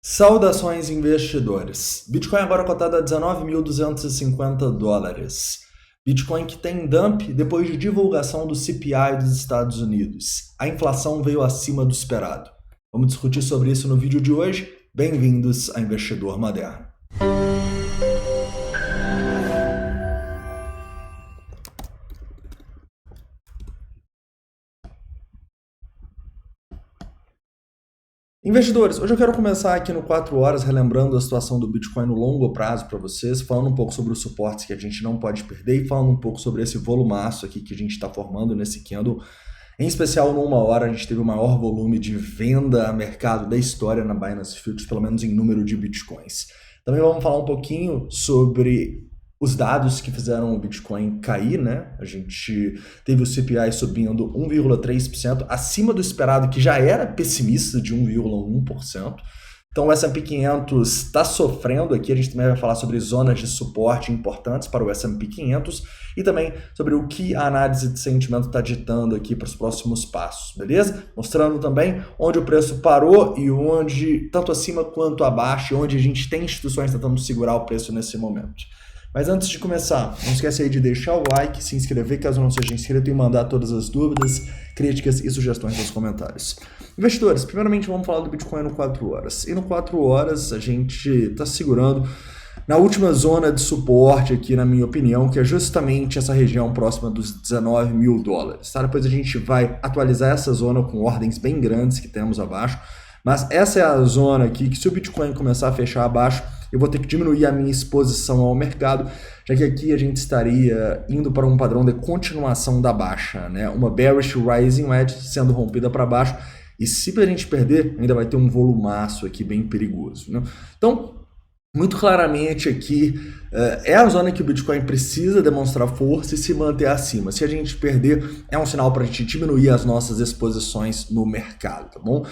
Saudações investidores. Bitcoin agora cotado a 19.250 dólares. Bitcoin que tem dump depois de divulgação do CPI dos Estados Unidos. A inflação veio acima do esperado. Vamos discutir sobre isso no vídeo de hoje. Bem-vindos a Investidor Moderno. Investidores, hoje eu quero começar aqui no 4 horas relembrando a situação do Bitcoin no longo prazo para vocês, falando um pouco sobre os suportes que a gente não pode perder e falando um pouco sobre esse volumaço aqui que a gente está formando nesse candle. Em especial, numa hora, a gente teve o maior volume de venda a mercado da história na Binance Futures, pelo menos em número de Bitcoins. Também vamos falar um pouquinho sobre os dados que fizeram o Bitcoin cair, né? A gente teve o CPI subindo 1,3%, acima do esperado, que já era pessimista de 1,1%. Então o S&P 500 está sofrendo aqui, a gente também vai falar sobre zonas de suporte importantes para o S&P 500 e também sobre o que a análise de sentimento está ditando aqui para os próximos passos, beleza? Mostrando também onde o preço parou e onde, tanto acima quanto abaixo, onde a gente tem instituições tentando segurar o preço nesse momento. Mas antes de começar, não esquece aí de deixar o like, se inscrever caso não seja inscrito e mandar todas as dúvidas, críticas e sugestões nos comentários. Investidores, primeiramente vamos falar do Bitcoin no 4 horas. E no 4 horas a gente está segurando na última zona de suporte aqui, na minha opinião, que é justamente essa região próxima dos 19 mil dólares. Tá? Depois a gente vai atualizar essa zona com ordens bem grandes que temos abaixo. Mas essa é a zona aqui que se o Bitcoin começar a fechar abaixo, eu vou ter que diminuir a minha exposição ao mercado, já que aqui a gente estaria indo para um padrão de continuação da baixa, né? Uma bearish rising wedge sendo rompida para baixo, e se a gente perder, ainda vai ter um volumaço aqui bem perigoso, né? Então, muito claramente aqui, é a zona que o Bitcoin precisa demonstrar força e se manter acima. Se a gente perder, é um sinal para a gente diminuir as nossas exposições no mercado, tá bom?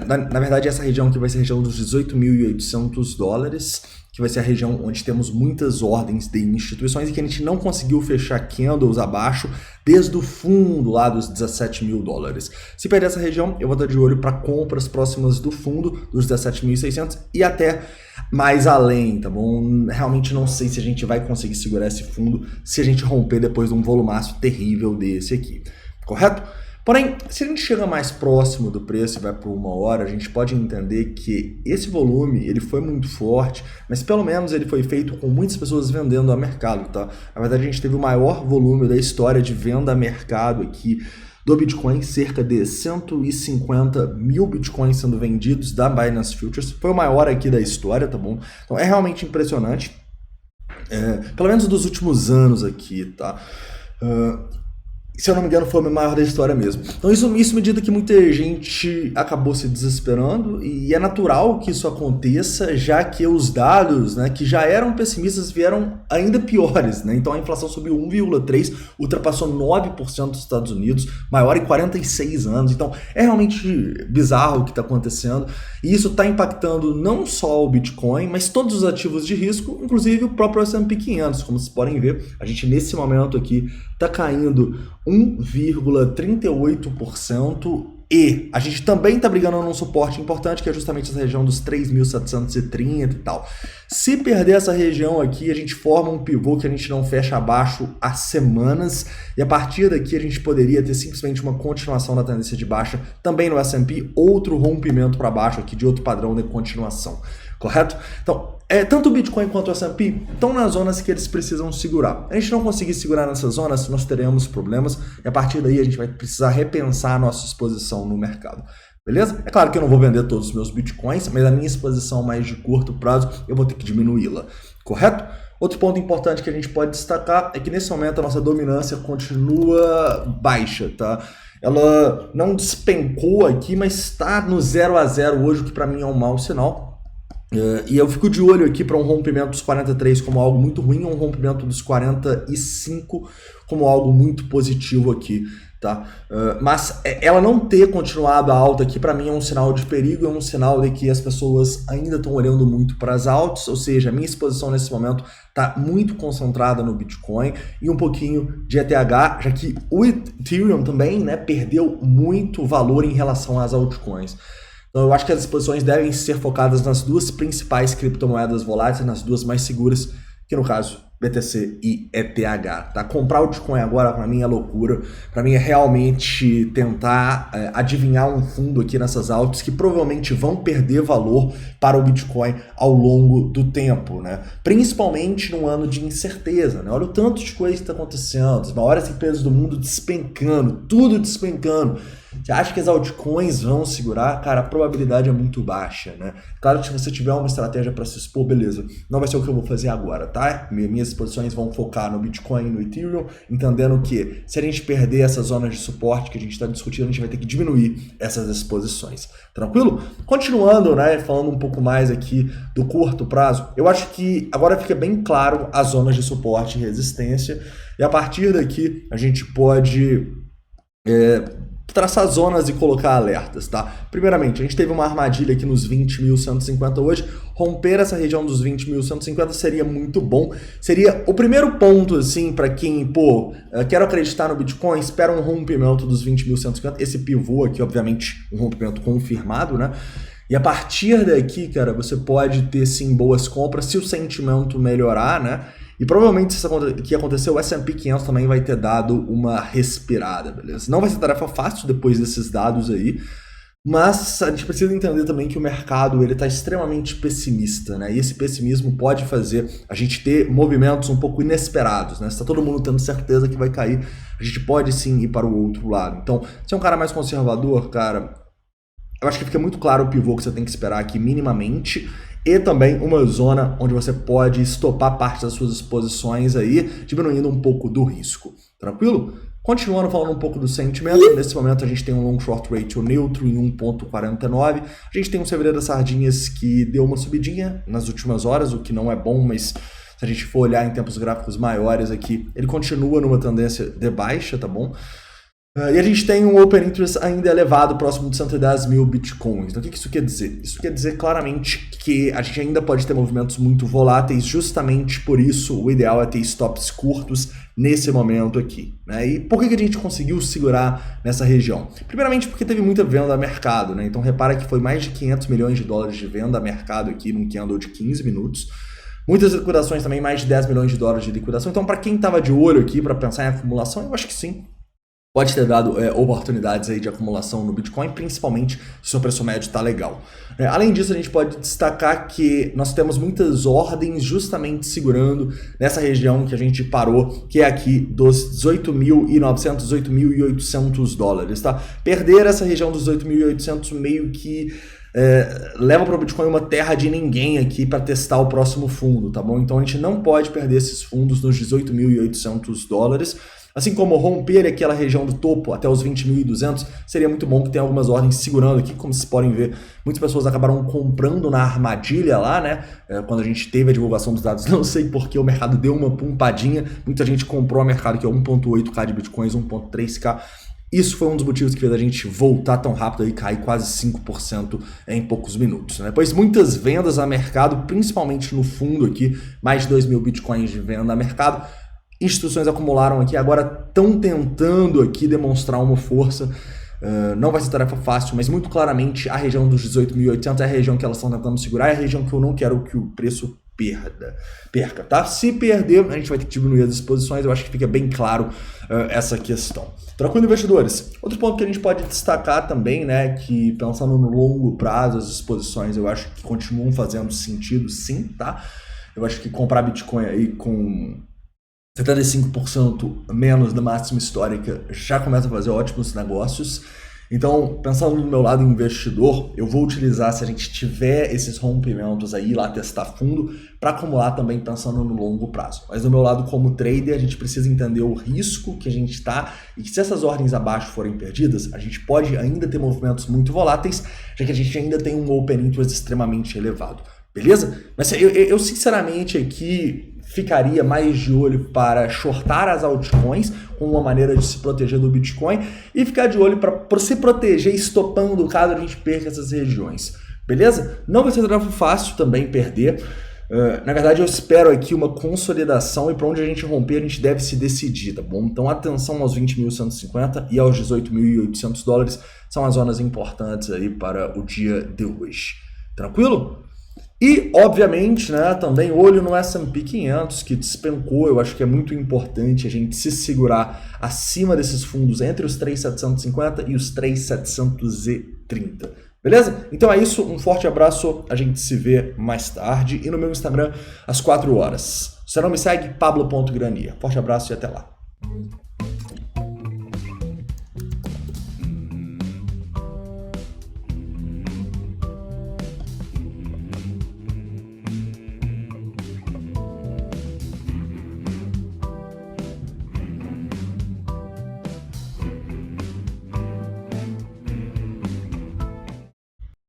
Na verdade, essa região aqui vai ser a região dos 18.800 dólares, que vai ser a região onde temos muitas ordens de instituições e que a gente não conseguiu fechar candles abaixo desde o fundo lá dos 17 mil dólares. Se perder essa região, eu vou estar de olho para compras próximas do fundo, dos 17.600 e até mais além, tá bom? Realmente não sei se a gente vai conseguir segurar esse fundo se a gente romper depois de um volumaço terrível desse aqui, correto? Porém, se a gente chega mais próximo do preço e vai por uma hora, a gente pode entender que esse volume ele foi muito forte, mas pelo menos ele foi feito com muitas pessoas vendendo a mercado, tá? Na verdade, a gente teve o maior volume da história de venda a mercado aqui do Bitcoin, cerca de 150 mil Bitcoins sendo vendidos da Binance Futures. Foi o maior aqui da história, tá bom? Então é realmente impressionante, pelo menos dos últimos anos aqui, tá? Se eu não me engano, foi o maior da história mesmo. Então isso me diz que muita gente acabou se desesperando e é natural que isso aconteça, já que os dados, né, que já eram pessimistas vieram ainda piores, né? Então a inflação subiu 1,3%, ultrapassou 9% dos Estados Unidos, maior em 46 anos. Então é realmente bizarro o que está acontecendo e isso está impactando não só o Bitcoin, mas todos os ativos de risco, inclusive o próprio S&P 500. Como vocês podem ver, a gente nesse momento aqui está caindo 1,38% e a gente também está brigando num suporte importante, que é justamente essa região dos 3.730 e tal. Se perder essa região aqui, a gente forma um pivô que a gente não fecha abaixo há semanas e a partir daqui a gente poderia ter simplesmente uma continuação da tendência de baixa também no S&P, outro rompimento para baixo aqui de outro padrão de continuação. Correto? Então, tanto o Bitcoin quanto o S&P estão nas zonas que eles precisam segurar. A gente não conseguir segurar nessas zonas, nós teremos problemas e a partir daí a gente vai precisar repensar a nossa exposição no mercado. Beleza? É claro que eu não vou vender todos os meus Bitcoins, mas a minha exposição mais de curto prazo eu vou ter que diminuí-la. Correto? Outro ponto importante que a gente pode destacar é que nesse momento a nossa dominância continua baixa, tá? Ela não despencou aqui, mas está no 0 a 0 hoje, o que para mim é um mau sinal. E eu fico de olho aqui para um rompimento dos 43 como algo muito ruim, ou um rompimento dos 45 como algo muito positivo aqui, tá? Mas ela não ter continuado a alta aqui, para mim é um sinal de perigo, é um sinal de que as pessoas ainda estão olhando muito para as altas, ou seja, a minha exposição nesse momento está muito concentrada no Bitcoin e um pouquinho de ETH, já que o Ethereum também, né, perdeu muito valor em relação às altcoins. Então eu acho que as exposições devem ser focadas nas duas principais criptomoedas voláteis, nas duas mais seguras, que no caso BTC e ETH, tá? Comprar o Bitcoin agora para mim é loucura, para mim é realmente tentar adivinhar um fundo aqui nessas altas que provavelmente vão perder valor para o Bitcoin ao longo do tempo, né? Principalmente num ano de incerteza, né? Olha o tanto de coisa que está acontecendo, as maiores empresas do mundo despencando, tudo despencando. Você acha que as altcoins vão segurar? Cara, a probabilidade é muito baixa, né? Claro que se você tiver uma estratégia para se expor, beleza. Não vai ser o que eu vou fazer agora, tá? Minhas exposições vão focar no Bitcoin e no Ethereum, entendendo que se a gente perder essas zonas de suporte que a gente está discutindo, a gente vai ter que diminuir essas exposições. Tranquilo? Continuando, né? Falando um pouco mais aqui do curto prazo, eu acho que agora fica bem claro as zonas de suporte e resistência, e a partir daqui a gente pode traçar zonas e colocar alertas, tá? Primeiramente, a gente teve uma armadilha aqui nos 20.150 hoje. Romper essa região dos 20.150 seria muito bom. Seria o primeiro ponto, assim, para quem, quero acreditar no Bitcoin, espera um rompimento dos 20.150. Esse pivô aqui, obviamente, um rompimento confirmado, né? E a partir daqui, cara, você pode ter, sim, boas compras se o sentimento melhorar, né? E provavelmente se isso aqui acontecer, o S&P 500 também vai ter dado uma respirada, beleza? Não vai ser tarefa fácil depois desses dados aí, mas a gente precisa entender também que o mercado ele está extremamente pessimista, né? E esse pessimismo pode fazer a gente ter movimentos um pouco inesperados, né? Se está todo mundo tendo certeza que vai cair, a gente pode sim ir para o outro lado. Então, se é um cara mais conservador, cara, eu acho que fica muito claro o pivô que você tem que esperar aqui minimamente, e também uma zona onde você pode estopar parte das suas exposições aí, diminuindo um pouco do risco. Tranquilo? Continuando falando um pouco do sentimento, nesse momento a gente tem um long short ratio neutro em 1.49, a gente tem um Severo das Sardinhas que deu uma subidinha nas últimas horas, o que não é bom, mas se a gente for olhar em tempos gráficos maiores aqui, ele continua numa tendência de baixa, tá bom? E a gente tem um Open Interest ainda elevado, próximo de 110 mil bitcoins. Então o que isso quer dizer? Isso quer dizer claramente que a gente ainda pode ter movimentos muito voláteis, justamente por isso o ideal é ter stops curtos nesse momento aqui, né? E por que a gente conseguiu segurar nessa região? Primeiramente porque teve muita venda a mercado, né? Então repara que foi mais de 500 milhões de dólares de venda a mercado aqui num candle de 15 minutos. Muitas liquidações também, mais de 10 milhões de dólares de liquidação. Então para quem estava de olho aqui para pensar em acumulação, eu acho que sim. Pode ter dado oportunidades aí de acumulação no Bitcoin, principalmente se o seu preço médio está legal. Além disso, a gente pode destacar que nós temos muitas ordens justamente segurando nessa região que a gente parou, que é aqui dos 18.900, 18.800 dólares, tá? Perder essa região dos 18.800 meio que leva para o Bitcoin uma terra de ninguém aqui para testar o próximo fundo, tá bom? Então a gente não pode perder esses fundos nos 18.800 dólares. Assim como romper aquela região do topo até os 20.200, seria muito bom que tenha algumas ordens segurando aqui, como vocês podem ver, muitas pessoas acabaram comprando na armadilha lá, né? Quando a gente teve a divulgação dos dados, não sei porque o mercado deu uma pumpadinha, muita gente comprou a mercado que é 1.8k de bitcoins, 1.3k. Isso foi um dos motivos que fez a gente voltar tão rápido e cair quase 5% em poucos minutos, né? Pois muitas vendas a mercado, principalmente no fundo aqui, mais de 2 mil bitcoins de venda a mercado. Instituições acumularam aqui, agora estão tentando aqui demonstrar uma força. Não vai ser tarefa fácil, mas muito claramente a região dos 18.800 é a região que elas estão tentando segurar, é a região que eu não quero que o preço perca, tá? Se perder, a gente vai ter que diminuir as exposições, eu acho que fica bem claro essa questão. Tranquilo, investidores? Outro ponto que a gente pode destacar também, né, que pensando no longo prazo, as exposições eu acho que continuam fazendo sentido sim, tá? Eu acho que comprar Bitcoin aí com 75% menos da máxima histórica já começa a fazer ótimos negócios. Então, pensando no meu lado investidor, eu vou utilizar, se a gente tiver esses rompimentos aí, lá testar fundo, para acumular também pensando no longo prazo. Mas do meu lado como trader, a gente precisa entender o risco que a gente está e que se essas ordens abaixo forem perdidas, a gente pode ainda ter movimentos muito voláteis, já que a gente ainda tem um open interest extremamente elevado. Beleza? Mas eu sinceramente aqui ficaria mais de olho para shortar as altcoins como uma maneira de se proteger do Bitcoin e ficar de olho para se proteger estopando caso a gente perca essas regiões. Beleza? Não vai ser tarefa fácil também perder. Na verdade, eu espero aqui uma consolidação e para onde a gente romper, a gente deve se decidir, tá bom? Então, atenção aos 20.150 e aos 18.800 dólares são as zonas importantes aí para o dia de hoje. Tranquilo? E, obviamente, né, também olho no S&P 500, que despencou. Eu acho que é muito importante a gente se segurar acima desses fundos entre os 3.750 e os 3.730. Beleza? Então é isso, um forte abraço, a gente se vê mais tarde e no meu Instagram às 4 horas. Se você não me segue, pablo.grania. Forte abraço e até lá.